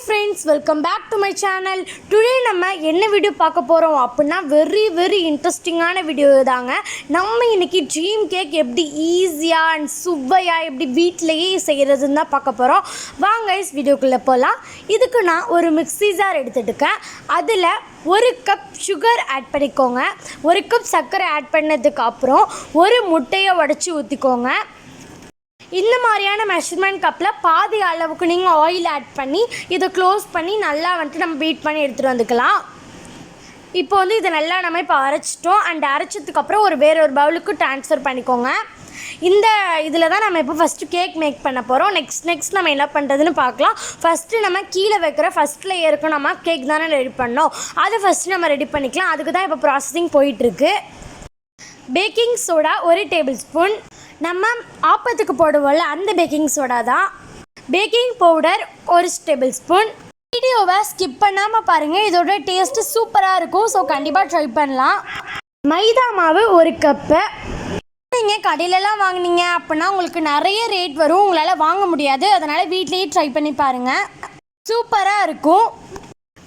friends, welcome back to my channel. Today நம்ம என்ன video பார்க்க போறோம் அப்படினா very இன்ட்ரஸ்டிங்கான வீடியோ தாங்க. நம்ம இன்னைக்கு ட்ரீம் கேக் எப்படி ஈஸியா and சுவையா எப்படி வீட்லயே செய்யறதுன்னு தான் பார்க்க போறோம். வாங்க guys வீடியோக்குள்ள போலாம். இதுக்கு நான் ஒரு மிக்ஸி ஜார் எடுத்துட்டேன். அதுல 1 கப் சுகர் ஆட் பண்ணிக்கோங்க. 1 கப் சர்க்கரை ஆட் பண்ணதுக்கு அப்புறம் ஒரு முட்டையை உடைச்சு ஊத்திக்கோங்க. இந்த மாதிரியான மெஷர்மெண்ட் கப்பில் பாதி அளவுக்கு நீங்கள் ஆயில் ஆட் பண்ணி இதை க்ளோஸ் பண்ணி நல்லா வந்துட்டு நம்ம பீட் பண்ணி எடுத்துகிட்டு வந்துக்கலாம். இப்போ வந்து இதை நல்லா நம்ம இப்போ அரைச்சிட்டோம். அண்ட் அரைச்சதுக்கப்புறம் வேற ஒரு பவுலுக்கு ட்ரான்ஸ்ஃபர் பண்ணிக்கோங்க. இந்த இதில் தான் நம்ம இப்போ ஃபஸ்ட்டு கேக் மேக் பண்ண போகிறோம். நெக்ஸ்ட் நம்ம என்ன பண்ணுறதுன்னு பார்க்கலாம். ஃபஸ்ட்டு நம்ம கீழே வைக்கிற ஃபஸ்ட் லேயருக்கு நம்ம கேக் தானே ரெடி பண்ணோம். அதை ஃபஸ்ட்டு நம்ம ரெடி பண்ணிக்கலாம். அதுக்கு தான் இப்போ ப்ராசஸிங் போயிட்டுருக்கு. பேக்கிங் சோடா 1 டேபிள் ஸ்பூன், நம்ம ஆப்பத்துக்கு போடுவோம்ல அந்த பேக்கிங் சோடா தான். Baking powder 1 table spoon. வீடியோவை ஸ்கிப் பண்ணாமல் பாருங்கள், இதோட டேஸ்ட்டு சூப்பராக இருக்கும். ஸோ கண்டிப்பாக ட்ரை பண்ணலாம். மைதா மாவு 1 கப்பு. நீங்கள் கடையிலலாம் வாங்கினீங்க அப்படின்னா உங்களுக்கு நிறைய ரேட் வரும், உங்களால் வாங்க முடியாது. அதனால் வீட்லேயே ட்ரை பண்ணி பாருங்கள், சூப்பராக இருக்கும்.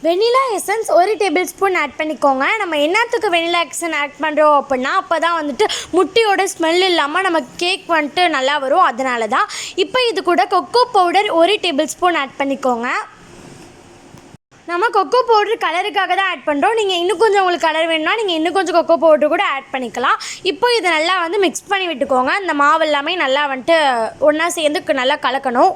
Vanilla essence 1 tablespoon add பண்ணிக்கோங்க. நம்ம என்னத்துக்கு வெனிலா எசன்ஸ் ஆட் பண்ணுறோம் அப்படின்னா அப்போ தான் வந்துட்டு முட்டையோட ஸ்மெல் இல்லாமல் நம்ம கேக் வந்துட்டு நல்லா வரும், அதனால தான். இப்போ இது கூட cocoa powder 1 tablespoon add பண்ணிக்கோங்க. நம்ம கொக்கோ பவுடர் கலருக்காக தான் ஆட் பண்ணுறோம். நீங்கள் இன்னும் கொஞ்சம் உங்களுக்கு கலர் வேணும்னா நீங்கள் இன்னும் கொஞ்சம் கொக்கோ பவுடர் கூட ஆட் பண்ணிக்கலாம். இப்போ இதை நல்லா வந்து மிக்ஸ் பண்ணி விட்டுக்கோங்க. இந்த மாவு எல்லாமே நல்லா வந்துட்டு ஒன்றா சேர்ந்து நல்லா கலக்கணும்.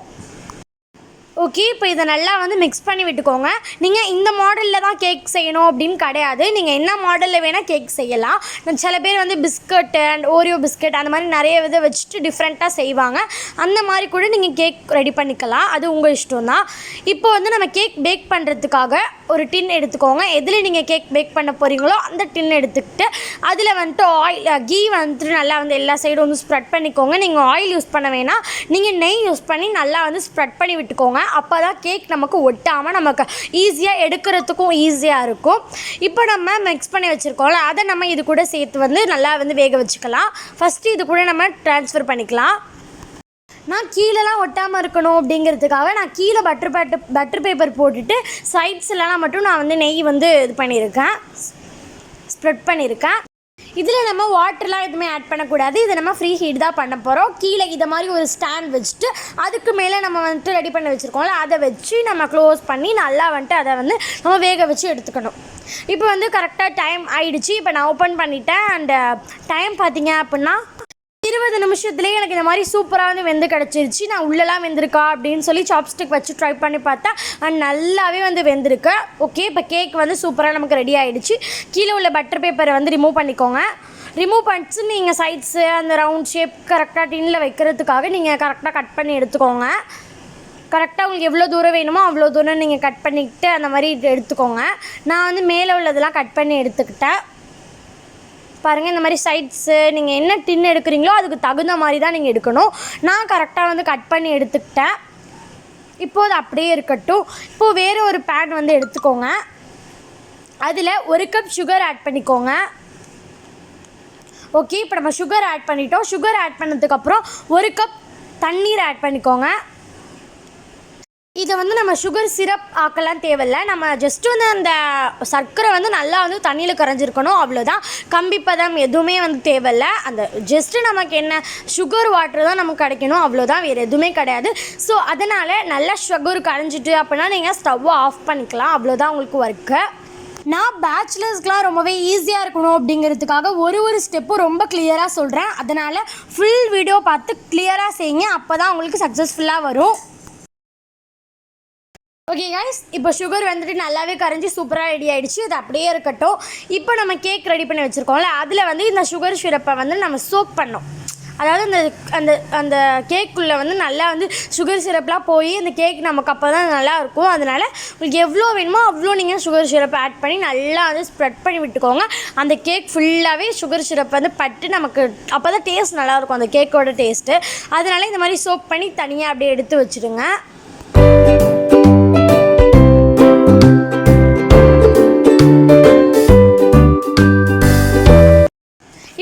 ஓகே, இப்போ இதை நல்லா வந்து மிக்ஸ் பண்ணி விட்டுக்கோங்க. நீங்கள் இந்த மாடலில் தான் கேக் செய்யணும் அப்படின்னு கிடையாது. நீங்கள் என்ன மாடலில் வேணால் கேக் செய்யலாம். சில பேர் வந்து பிஸ்கட்டு அண்ட் ஓரியோ பிஸ்கட் அந்த மாதிரி நிறைய இதை வச்சுட்டு டிஃப்ரெண்ட்டாக செய்வாங்க. அந்த மாதிரி கூட நீங்கள் கேக் ரெடி பண்ணிக்கலாம், அது உங்கள் இஷ்டம் தான். இப்போ வந்து நம்ம கேக் பேக் பண்ணுறதுக்காக ஒரு டின் எடுத்துக்கோங்க. எதில் நீங்கள் கேக் பேக் பண்ண போகிறீங்களோ அந்த டின் எடுத்துக்கிட்டு அதில் வந்துட்டு கீ வந்துட்டு நல்லா வந்து எல்லா சைடும் வந்து ஸ்ப்ரெட் பண்ணிக்கோங்க. நீங்கள் ஆயில் யூஸ் பண்ண வேணாம், நீங்கள் நெய் யூஸ் பண்ணி நல்லா வந்து ஸ்ப்ரெட் பண்ணி விட்டுக்கோங்க. அப்போ தான் கேக் நமக்கு ஒட்டாமல் நமக்கு ஈஸியாக எடுக்கிறதுக்கும் ஈஸியாக இருக்கும். இப்போ நம்ம மிக்ஸ் பண்ணி வச்சுருக்கோம்ல, அதை நம்ம இது கூட சேர்த்து வந்து நல்லா வந்து வேக வச்சுக்கலாம். ஃபஸ்ட்டு இது கூட நம்ம ட்ரான்ஸ்ஃபர் பண்ணிக்கலாம். நான் கீழெலாம் ஒட்டாமல் இருக்கணும் அப்படிங்கிறதுக்காக நான் கீழே பட்டர் பேப்பர் போட்டுட்டு சைட்ஸ்லாம் மட்டும் நான் வந்து நெய் வந்து இது பண்ணியிருக்கேன், ஸ்ப்ரெட் பண்ணியிருக்கேன். இதில் நம்ம வாட்டர்லாம் எதுவுமே ஆட் பண்ணக்கூடாது. இதை நம்ம ஃப்ரீ ஹீட் தான் பண்ண போகிறோம். கீழே இதை மாதிரி ஒரு ஸ்டாண்ட் வச்சுட்டு அதுக்கு மேலே நம்ம வந்துட்டு ரெடி பண்ணி வச்சுருக்கோம்ல, அதை வச்சு நம்ம க்ளோஸ் பண்ணி நல்லா வந்துட்டு அதை வந்து நம்ம வேக வச்சு எடுத்துக்கணும். இப்போ வந்து கரெக்டாக டைம் ஆகிடுச்சு. இப்போ நான் ஓப்பன் பண்ணிட்டேன். அண்ட் டைம் பார்த்தீங்க அப்படின்னா 20 நிமிஷத்துலேயே எனக்கு இந்த மாதிரி சூப்பராக வந்து வெந்து கிடச்சிருச்சு. நான் உள்ளெல்லாம் வெந்திருக்கா அப்படின்னு சொல்லி சாப்ஸ்டிக் வச்சு ட்ரை பண்ணி பார்த்தேன். அண்ட் நல்லாவே வந்து வெந்திருக்கு. ஓகே, இப்போ கேக் வந்து சூப்பராக நமக்கு ரெடி ஆகிடுச்சு. கீழே உள்ள பட்டர் பேப்பரை வந்து ரிமூவ் பண்ணிக்கோங்க. ரிமூவ் பண்ணிட்டு நீங்கள் சைட்ஸு அந்த ரவுண்ட் ஷேப் கரெக்டாக டின்னில் வைக்கிறதுக்காக நீங்கள் கரெக்டாக கட் பண்ணி எடுத்துக்கோங்க. கரெக்டாக உங்களுக்கு எவ்வளோ தூரம் வேணுமோ அவ்வளோ தூரம் நீங்கள் கட் பண்ணிக்கிட்டு அந்த மாதிரி எடுத்துக்கோங்க. நான் வந்து மேலே உள்ளதெல்லாம் கட் பண்ணி எடுத்துக்கிட்டேன். பாருங்கள், இந்த மாதிரி சைட்ஸு நீங்கள் என்ன டின் எடுக்கிறீங்களோ அதுக்கு தகுந்த மாதிரி தான் நீங்கள் எடுக்கணும். நான் கரெக்டாக வந்து கட் பண்ணி எடுத்துக்கிட்டேன். இப்போது அப்படியே இருக்கட்டும். இப்போது வேறு ஒரு பேன் வந்து எடுத்துக்கோங்க. அதில் 1 கப் சுகர் ஆட் பண்ணிக்கோங்க. ஓகே, இப்போ நம்ம சுகர் ஆட் பண்ணிட்டோம். சுகர் ஆட் பண்ணதுக்கப்புறம் 1 கப் தண்ணீர் ஆட் பண்ணிக்கோங்க. இதை வந்து நம்ம சுகர் சிரப் ஆக்கலாம் தேவையில்லை. நம்ம ஜஸ்ட்டு வந்து அந்த சர்க்கரை வந்து நல்லா வந்து தண்ணியில் கரைஞ்சிருக்கணும், அவ்வளோதான். கம்பிப்பதம் எதுவுமே வந்து தேவையில்லை. அந்த ஜஸ்ட்டு நமக்கு என்ன சுகர் வாட்டர் தான் நமக்கு கிடைக்கணும், அவ்வளோதான், வேறு எதுவுமே கிடையாது. ஸோ அதனால் நல்லா சுகர் கரைஞ்சிட்டு அப்படின்னா நீங்கள் ஸ்டவ்வை ஆஃப் பண்ணிக்கலாம், அவ்வளோதான் உங்களுக்கு ஒர்க்கு. நான் பேச்சுலர்ஸ்க்கெலாம் ரொம்பவே ஈஸியாக இருக்கணும் அப்படிங்கிறதுக்காக ஒரு ஸ்டெப்பும் ரொம்ப கிளியராக சொல்கிறேன். அதனால் ஃபுல் வீடியோ பார்த்து கிளியராக செய்யுங்க, அப்போ தான் உங்களுக்கு சக்ஸஸ்ஃபுல்லாக வரும். ஓகே கைஸ், இப்போ சுகர் வந்துட்டு நல்லாவே கரைஞ்சி சூப்பராக ரெடி ஆகிடுச்சு. அது அப்படியே இருக்கட்டும். இப்போ நம்ம கேக் ரெடி பண்ணி வச்சுருக்கோம்ல, அதில் வந்து இந்த சுகர் சிரப்பை வந்து நம்ம சோக் பண்ணோம். அதாவது அந்த அந்த அந்த கேக்குள்ளே வந்து நல்லா வந்து சுகர் சிரப்லாம் போய் அந்த கேக் நமக்கு அப்போ தான் நல்லா இருக்கும். அதனால் உங்களுக்கு எவ்வளோ வேணுமோ அவ்வளோ நீங்கள் சுகர் சிரப்பை ஆட் பண்ணி நல்லா வந்து ஸ்ப்ரெட் பண்ணி விட்டுக்கோங்க. அந்த கேக் ஃபுல்லாகவே சுகர் சிரப் வந்து பட்டு நமக்கு அப்போ தான் டேஸ்ட் நல்லாயிருக்கும், அந்த கேக்கோட டேஸ்ட்டு. அதனால் இந்த மாதிரி சோக் பண்ணி தனியாக அப்படியே எடுத்து வச்சுடுங்க.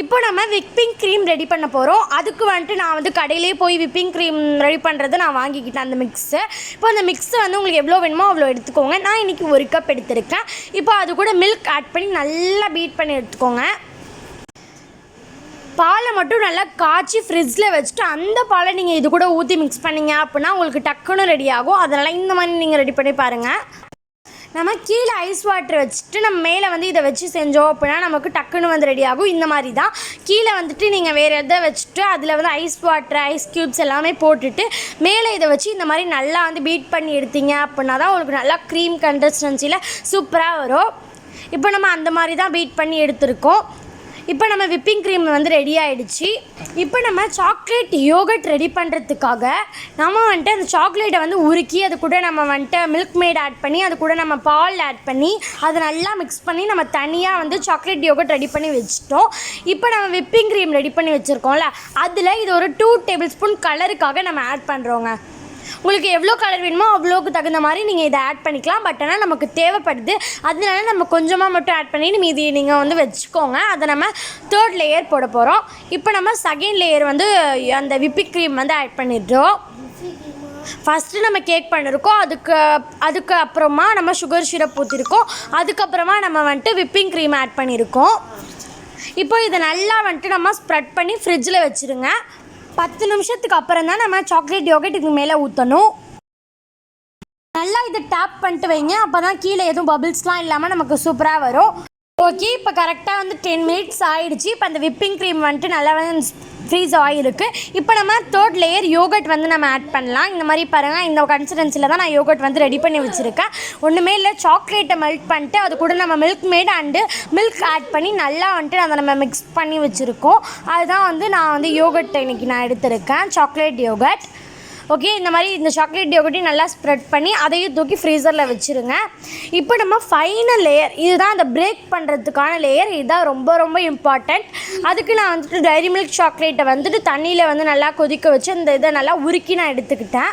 இப்போ நம்ம விப்பிங் க்ரீம் ரெடி பண்ண போகிறோம். அதுக்கு வந்துட்டு நான் வந்து கடையிலே போய் விப்பிங் க்ரீம் ரெடி பண்ணுறது நான் வாங்கிக்கிட்டேன் அந்த மிக்ஸு. இப்போ அந்த மிக்ஸை வந்து உங்களுக்கு எவ்வளோ வேணுமோ அவ்வளோ எடுத்துக்கோங்க. நான் இன்றைக்கி 1 கப் எடுத்திருக்கேன். இப்போ அது கூட மில்க் ஆட் பண்ணி நல்லா பீட் பண்ணி எடுத்துக்கோங்க. பாலை மட்டும் நல்லா காய்ச்சி ஃப்ரிட்ஜில் வச்சுட்டு அந்த பாலை நீங்கள் இது கூட ஊற்றி மிக்ஸ் பண்ணிங்க அப்படின்னா உங்களுக்கு டக்குன்னு ரெடி ஆகும். அதனால் இந்த மாதிரி நீங்கள் ரெடி பண்ணி பாருங்கள். நம்ம கீழே ஐஸ் வாட்டர் வச்சுட்டு நம்ம மேலே வந்து இதை வச்சு செஞ்சோம் அப்படின்னா நமக்கு டக்குன்னு வந்து ரெடி ஆகும். இந்த மாதிரி தான் கீழே வந்துட்டு நீங்கள் வேறு எதை வச்சுட்டு அதில் வந்து ஐஸ் வாட்டர் ஐஸ் க்யூப்ஸ் எல்லாமே போட்டுட்டு மேலே இதை வச்சு இந்த மாதிரி நல்லா வந்து பீட் பண்ணி எடுத்தீங்க அப்படின்னா தான் உங்களுக்கு நல்லா க்ரீம் கன்சிஸ்டன்சியில் சூப்பராக வரும். இப்போ நம்ம அந்த மாதிரி தான் பீட் பண்ணி எடுத்துருக்கோம். இப்போ நம்ம விப்பிங் க்ரீம் வந்து ரெடி ஆகிடுச்சு. இப்போ நம்ம சாக்லேட் யோகர்ட் ரெடி பண்ணுறதுக்காக நம்ம வந்துட்டு அந்த சாக்லேட்டை வந்து உருக்கி அது கூட நம்ம வந்துட்டு மில்க் மேட் ஆட் பண்ணி அது கூட நம்ம பால் ஆட் பண்ணி அதை நல்லா மிக்ஸ் பண்ணி நம்ம தனியாக வந்து சாக்லேட் யோகர்ட் ரெடி பண்ணி வச்சுட்டோம். இப்போ நம்ம விப்பிங் க்ரீம் ரெடி பண்ணி வச்சுருக்கோம்ல அதில் இது ஒரு 2 டேபிள் ஸ்பூன் கலருக்காக நம்ம ஆட் பண்ணுறோங்க. உங்களுக்கு எவ்வளோ கலர் வேணுமோ அவ்வளோக்கு தகுந்த மாதிரி நீங்கள் இதை ஆட் பண்ணிக்கலாம். பட் ஆனால் நமக்கு தேவைப்படுது அதனால நம்ம கொஞ்சமாக மட்டும் ஆட் பண்ணி மீதி நீங்கள் வந்து வச்சுக்கோங்க. அதை நம்ம 3rd லேயர் போட போகிறோம். இப்போ நம்ம 2nd லேயர் வந்து அந்த விப்பிங் க்ரீம் வந்து ஆட் பண்ணிடுறோம். ஃபஸ்ட்டு நம்ம கேக் பண்ணியிருக்கோம். அதுக்கு அப்புறமா நம்ம சுகர் சிரப் ஊற்றிருக்கோம். அதுக்கப்புறமா நம்ம வந்துட்டு விப்பிங் க்ரீம் ஆட் பண்ணியிருக்கோம். இப்போ இதை நல்லா வந்துட்டு நம்ம ஸ்ப்ரெட் பண்ணி ஃப்ரிட்ஜில் வச்சுருங்க. 10 நிமிஷத்துக்கு அப்புறம் தான் நம்ம சாக்லேட் யோகர்ட் இதுக்கு மேலே ஊற்றணும். நல்லா இதை டேப் பண்ணிட்டு வைங்க. அப்போ தான் கீழே எதுவும் பபிள்ஸ்லாம் இல்லாமல் நமக்கு சூப்பராக வரும். ஓகே, இப்போ கரெக்டாக வந்து 10 மினிட்ஸ் ஆகிடுச்சு. இப்போ அந்த விப்பிங் க்ரீம் வந்துட்டு நல்லா வந்து ஃப்ரீஸ் ஆகிருக்கு. இப்போ நம்ம 3rd லேயர் யோகர்ட் வந்து நம்ம ஆட் பண்ணலாம். இந்த மாதிரி பாருங்கள், இந்த கன்சிஸ்டன்சியில் தான் நான் யோகர்ட் வந்து ரெடி பண்ணி வச்சுருக்கேன். ஒன்றுமே இல்லை, சாக்லேட்டை மெல்ட் பண்ணிட்டு அது கூட நம்ம Milkmaid and milk add பண்ணி நல்லா வந்துட்டு அதை நம்ம மிக்ஸ் பண்ணி வச்சுருக்கோம். அதுதான் வந்து நான் வந்து யோகர்ட் இன்றைக்கி நான் எடுத்திருக்கேன், சாக்லேட் யோகர்ட். ஓகே, இந்த மாதிரி இந்த சாக்லேட் யோகர்ட்டையும் நல்லா ஸ்ப்ரெட் பண்ணி அதையும் தூக்கி ஃப்ரீசரில் வச்சுருங்க. இப்போ நம்ம ஃபைனல் லேயர், இதுதான் அந்த பிரேக் பண்ணுறதுக்கான லேயர். இதுதான் ரொம்ப ரொம்ப இம்பார்ட்டண்ட். அதுக்கு நான் வந்துட்டு டைரி மில்க் சாக்லேட்டை வந்துட்டு தண்ணியில் வந்து நல்லா கொதிக்க வச்சு அந்த இதை நல்லா உருக்கி நான் எடுத்துக்கிட்டேன்.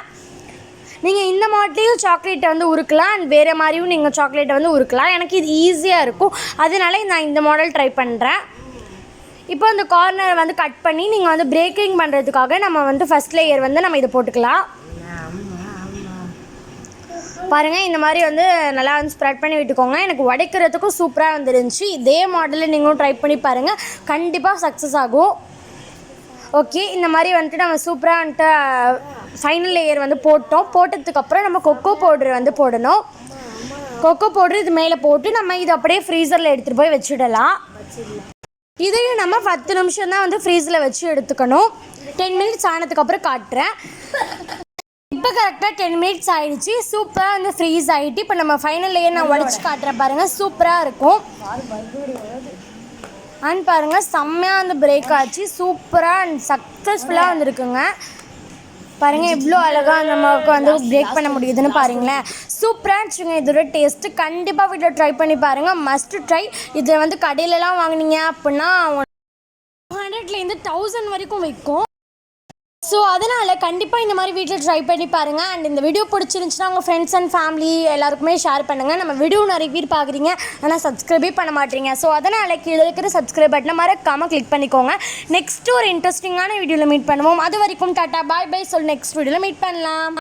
நீங்கள் இந்த மாடலையும் சாக்லேட்டை வந்து உருக்கலாம் அண்ட் வேறு மாதிரியும் நீங்கள் சாக்லேட்டை வந்து உருக்கலாம். எனக்கு இது ஈஸியாக இருக்கும், அதனால நான் இந்த மாடல் ட்ரை பண்ணுறேன். இப்போ அந்த கார்னரை வந்து கட் பண்ணி நீங்கள் வந்து பிரேக்கிங் பண்ணுறதுக்காக நம்ம வந்து ஃபஸ்ட் லேயர் வந்து நம்ம இதை போட்டுக்கலாம். பாருங்கள், இந்த மாதிரி வந்து நல்லா வந்து ஸ்ப்ரெட் பண்ணி விட்டுக்கோங்க. எனக்கு உடைக்கிறதுக்கும் சூப்பராக வந்துருந்துச்சு. இதே மாடலில் நீங்களும் ட்ரை பண்ணி பாருங்கள், கண்டிப்பாக சக்ஸஸ் ஆகும். ஓகே, இந்த மாதிரி வந்துட்டு நம்ம சூப்பராக வந்துட்டு ஃபைனல் லேயர் வந்து போட்டதுக்கப்புறம் நம்ம கொக்கோ பவுடர் வந்து போடணும். கொக்கோ பவுடர் இது மேலே போட்டு நம்ம இதை அப்படியே ஃப்ரீசரில் எடுத்துகிட்டு போய் வச்சுடலாம். இதையும் நம்ம 10 நிமிஷம் தான் வந்து ஃப்ரீஸில் வச்சு எடுத்துக்கணும். 10 மினிட்ஸ் ஆனதுக்கப்புறம் காட்டுறேன். இப்போ கரெக்டாக 10 மினிட்ஸ் ஆகிடுச்சு. சூப்பராக வந்து ஃப்ரீஸ் ஆகிட்டு இப்போ நம்ம ஃபைனல் லேயர் நான் உடச்சி காட்டுறேன். பாருங்கள், சூப்பராக இருக்கும். அண்ட் பாருங்கள், செம்மையாக வந்து பிரேக் ஆச்சு. சூப்பராக அண்ட் சக்ஸஸ்ஃபுல்லாக வந்துருக்குங்க. பாருங்கள், எவ்வளோ அழகாக நமக்கு வந்து பிரேக் பண்ண முடியுதுன்னு பாருங்களேன். சூப்பராக இருந்துச்சுங்க. இதோட டேஸ்ட்டு கண்டிப்பாக வீட்டில் ட்ரை பண்ணி பாருங்கள், மஸ்ட் ட்ரை. இதை வந்து கடையிலலாம் வாங்கினீங்க அப்படின்னா 100லேருந்து 1000 வரைக்கும் விற்கும். ஸோ அதனால் கண்டிப்பாக இந்த மாதிரி வீட்டில் ட்ரை பண்ணி பாருங்கள். அண்ட் இந்த வீடியோ பிடிச்சிருந்துச்சுன்னா உங்கள் ஃப்ரெண்ட்ஸ் அண்ட் ஃபேமிலி எல்லாருக்குமே ஷேர் பண்ணுங்கள். நம்ம வீடியோ நிறைய பேர் பார்க்குறீங்க, ஆனால் சப்ஸ்கிரைபே பண்ண மாட்டீங்க. ஸோ அதனால் கீழே இருக்கிற சப்ஸ்கிரைப் பட்டனை மறக்காமல் கிளிக் பண்ணிக்கோங்க. நெக்ஸ்ட்டு ஒரு இன்ட்ரெஸ்டிங்கான வீடியோவில் மீட் பண்ணுவோம். அது வரைக்கும் டாட்டா பாய் பை. நெக்ஸ்ட் வீடியோவில் மீட் பண்ணலாம்.